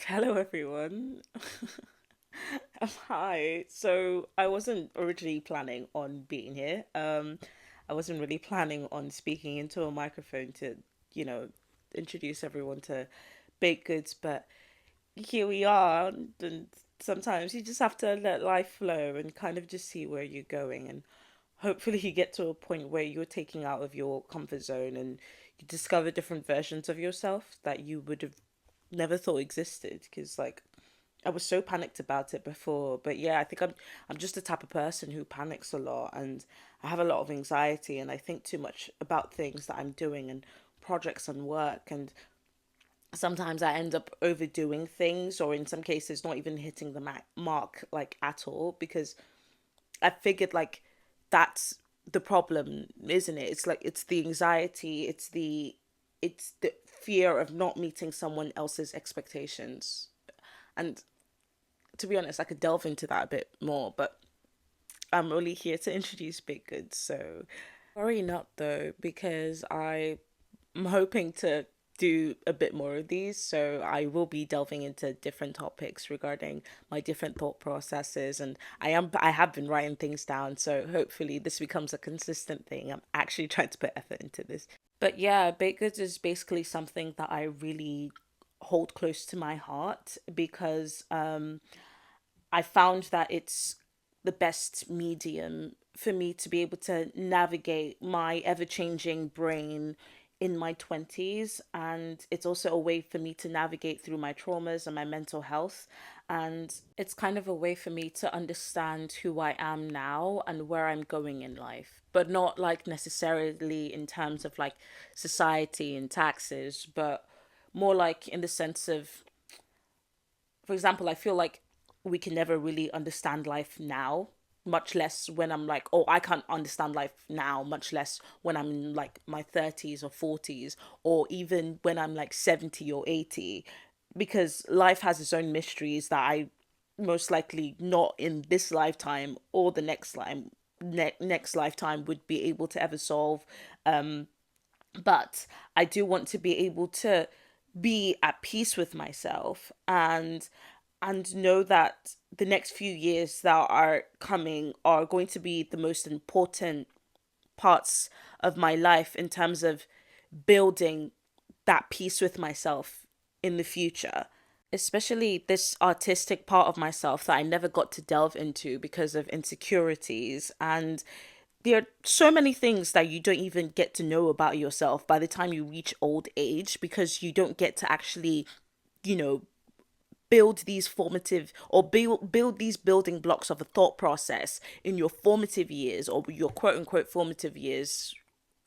Hello, everyone. Hi. So I wasn't originally planning on being here. I wasn't really planning on speaking into a microphone to, you know, introduce everyone to baked goods, but here we are. And sometimes you just have to let life flow and kind of just see where you're going. And hopefully, you get to a point where you're taking out of your comfort zone and you discover different versions of yourself that you would have never thought existed. Because, like, I was so panicked about it before, but yeah, I think I'm just the type of person who panics a lot, and I have a lot of anxiety, and I think too much about things that I'm doing and projects and work, and sometimes I end up overdoing things, or in some cases not even hitting the mark like at all, because I figured like that's the problem, isn't it? It's like it's the anxiety, it's the fear of not meeting someone else's expectations. And to be honest, I could delve into that a bit more, but I'm only here to introduce Big Goods. So, worry not though, because I'm hoping to do a bit more of these. So, I will be delving into different topics regarding my different thought processes, and I have been writing things down. So, hopefully, this becomes a consistent thing. I'm actually trying to put effort into this. But yeah, baked goods is basically something that I really hold close to my heart because I found that it's the best medium for me to be able to navigate my ever changing brain in my 20s. And it's also a way for me to navigate through my traumas and my mental health. And it's kind of a way for me to understand who I am now and where I'm going in life. But not like necessarily in terms of like society and taxes, but more like in the sense of, for example, I feel like we can never really understand life now, much less when I'm like, oh, I can't understand life now, much less when I'm in like my 30s or 40s, or even when I'm like 70 or 80, because life has its own mysteries that I most likely not in this lifetime or the next lifetime would be able to ever solve. But I do want to be able to be at peace with myself and know that the next few years that are coming are going to be the most important parts of my life in terms of building that peace with myself in the future, especially this artistic part of myself that I never got to delve into because of insecurities. And there are so many things that you don't even get to know about yourself by the time you reach old age, because you don't get to actually, you know, build these formative or build these building blocks of a thought process in your formative years, or your quote unquote formative years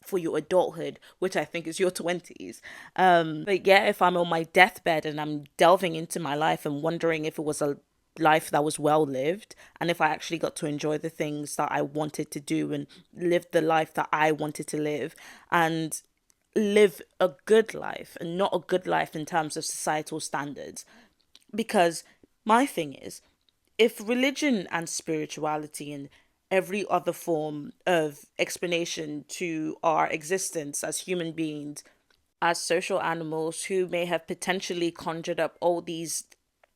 for your adulthood, which I think is your 20s. But yeah, if I'm on my deathbed and I'm delving into my life and wondering if it was a life that was well lived, and if I actually got to enjoy the things that I wanted to do and live the life that I wanted to live, and live a good life and not a good life in terms of societal standards. Because my thing is, if religion and spirituality and every other form of explanation to our existence as human beings, as social animals who may have potentially conjured up all these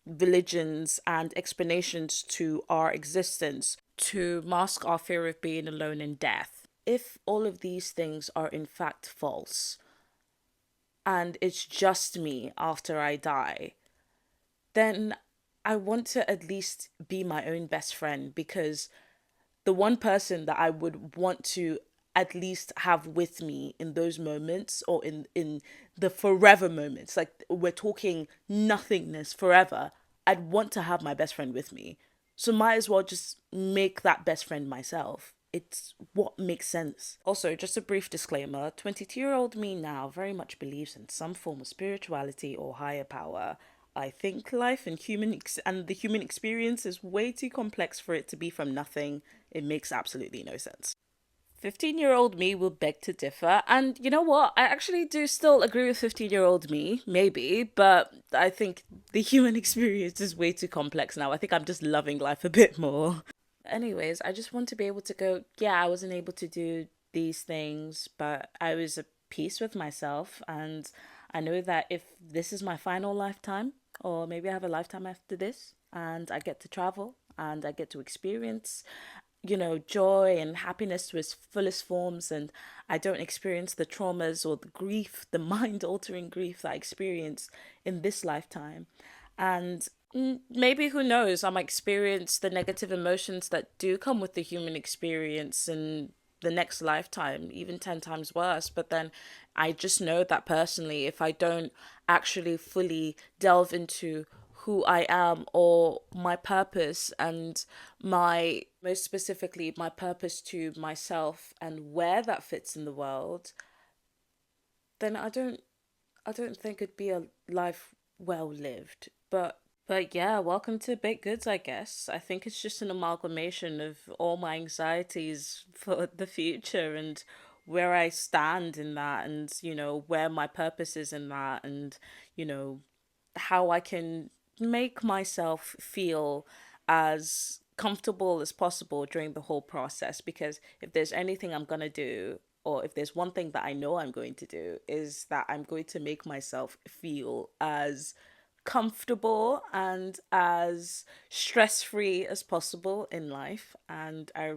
religions and explanations to our existence to mask our fear of being alone in death, if all of these things are in fact false and it's just me after I die, then I want to at least be my own best friend, because the one person that I would want to at least have with me in those moments, or in the forever moments, like we're talking nothingness forever, I'd want to have my best friend with me. So might as well just make that best friend myself. It's what makes sense. Also, just a brief disclaimer, 22-year-old me now very much believes in some form of spirituality or higher power. I think life and the human experience is way too complex for it to be from nothing. It makes absolutely no sense. 15-year-old me will beg to differ, and you know what? I actually do still agree with 15-year-old me, maybe, but I think the human experience is way too complex now. I think I'm just loving life a bit more. Anyways, I just want to be able to go, yeah, I wasn't able to do these things, but I was at peace with myself, and I know that if this is my final lifetime, or maybe I have a lifetime after this and I get to travel and I get to experience, joy and happiness to its fullest forms, and I don't experience the traumas or the grief, the mind altering grief that I experienced in this lifetime. And maybe, who knows, I might experience the negative emotions that do come with the human experience in the next lifetime, even 10 times worse. But then I just know that personally, if I don't actually fully delve into who I am or my purpose, and most specifically my purpose to myself and where that fits in the world, then I don't think it'd be a life well lived. But yeah, welcome to Baked Goods, I guess. I think it's just an amalgamation of all my anxieties for the future and where I stand in that, and where my purpose is in that, and you know how I can make myself feel as comfortable as possible during the whole process. Because if there's anything I'm going to do, or if there's one thing that I know I'm going to do, is that I'm going to make myself feel as comfortable and as stress free as possible in life. And I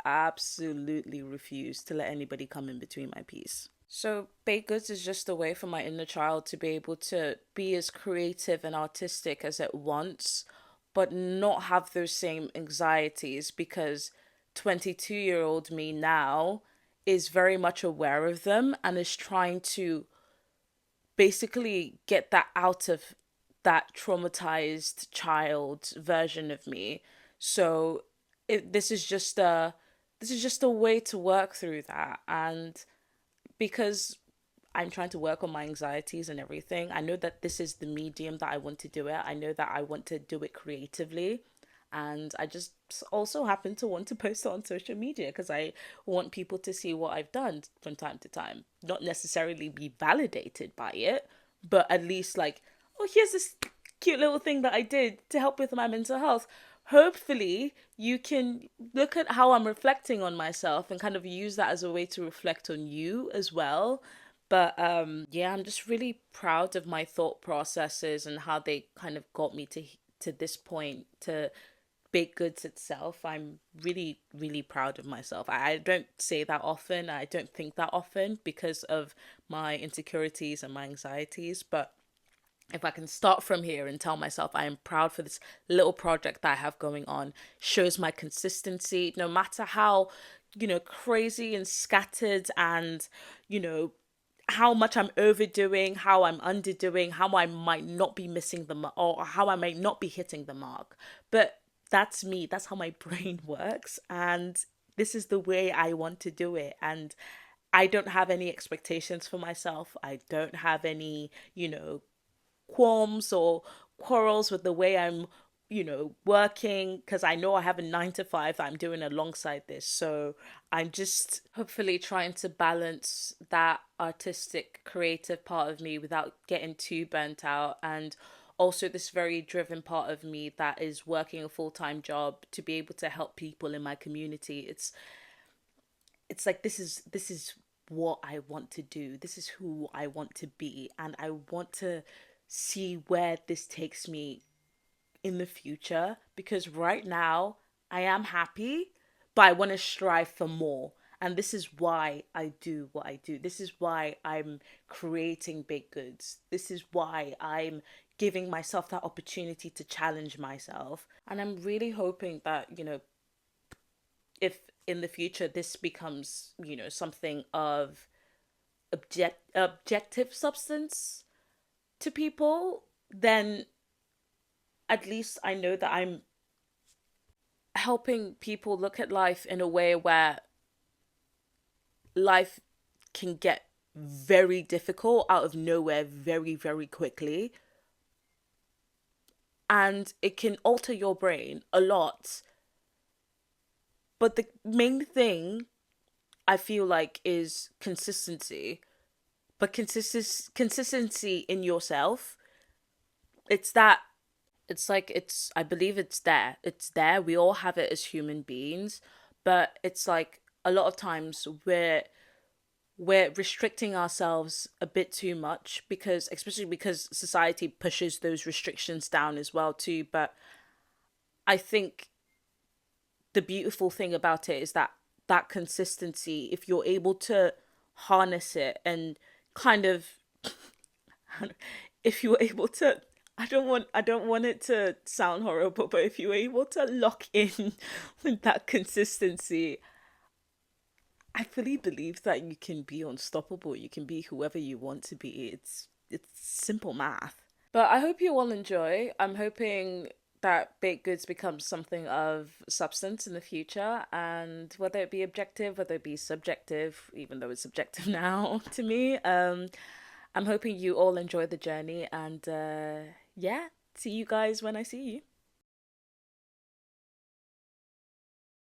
absolutely refuse to let anybody come in between my peace. So, baked goods is just a way for my inner child to be able to be as creative and artistic as it wants, but not have those same anxieties, because 22-year-old me now is very much aware of them and is trying to basically get that out of that traumatized child version of me. So this is just a way to work through that. And because I'm trying to work on my anxieties and everything, I know that this is the medium that I want to do it. I know that I want to do it creatively. And I just also happen to want to post it on social media because I want people to see what I've done from time to time. Not necessarily be validated by it, but at least, like, oh, here's this cute little thing that I did to help with my mental health. Hopefully, you can look at how I'm reflecting on myself and kind of use that as a way to reflect on you as well. But yeah, I'm just really proud of my thought processes and how they kind of got me to this point, to baked goods itself. I'm really, really proud of myself. I don't say that often. I don't think that often because of my insecurities and my anxieties. But if I can start from here and tell myself I am proud for this little project that I have going on, shows my consistency, no matter how, crazy and scattered and, you know, how much I'm overdoing, how I'm underdoing, how I might not be missing the mark, or how I might not be hitting the mark. But that's me. That's how my brain works. And this is the way I want to do it. And I don't have any expectations for myself. I don't have any, qualms or quarrels with the way I'm, working, because I know I have a 9 to 5 that I'm doing alongside this. So I'm just hopefully trying to balance that artistic, creative part of me without getting too burnt out, and also this very driven part of me that is working a full-time job to be able to help people in my community. It's like this is what I want to do. This is who I want to be, and I want to see where this takes me in the future, because right now I am happy, but I want to strive for more. And this is why I do what I do. This is why I'm creating baked goods. This is why I'm giving myself that opportunity to challenge myself. And I'm really hoping that, if in the future this becomes, something of objective substance to people, then at least I know that I'm helping people look at life in a way where life can get very difficult out of nowhere very, very quickly. And it can alter your brain a lot. But the main thing I feel like is consistency. But consistency in yourself. It's that I believe it's there. It's there. We all have it as human beings. But it's like a lot of times we're restricting ourselves a bit too much, because especially because society pushes those restrictions down as well too. But I think the beautiful thing about it is that that consistency, if you're able to harness it and kind of, if you're able to, I don't want it to sound horrible, but if you're able to lock in with that consistency, I fully believe that you can be unstoppable. You can be whoever you want to be. It's simple math. But I hope you all enjoy. I'm hoping that baked goods becomes something of substance in the future, and whether it be objective, whether it be subjective, even though it's subjective now to me, I'm hoping you all enjoy the journey, and yeah, see you guys when I see you.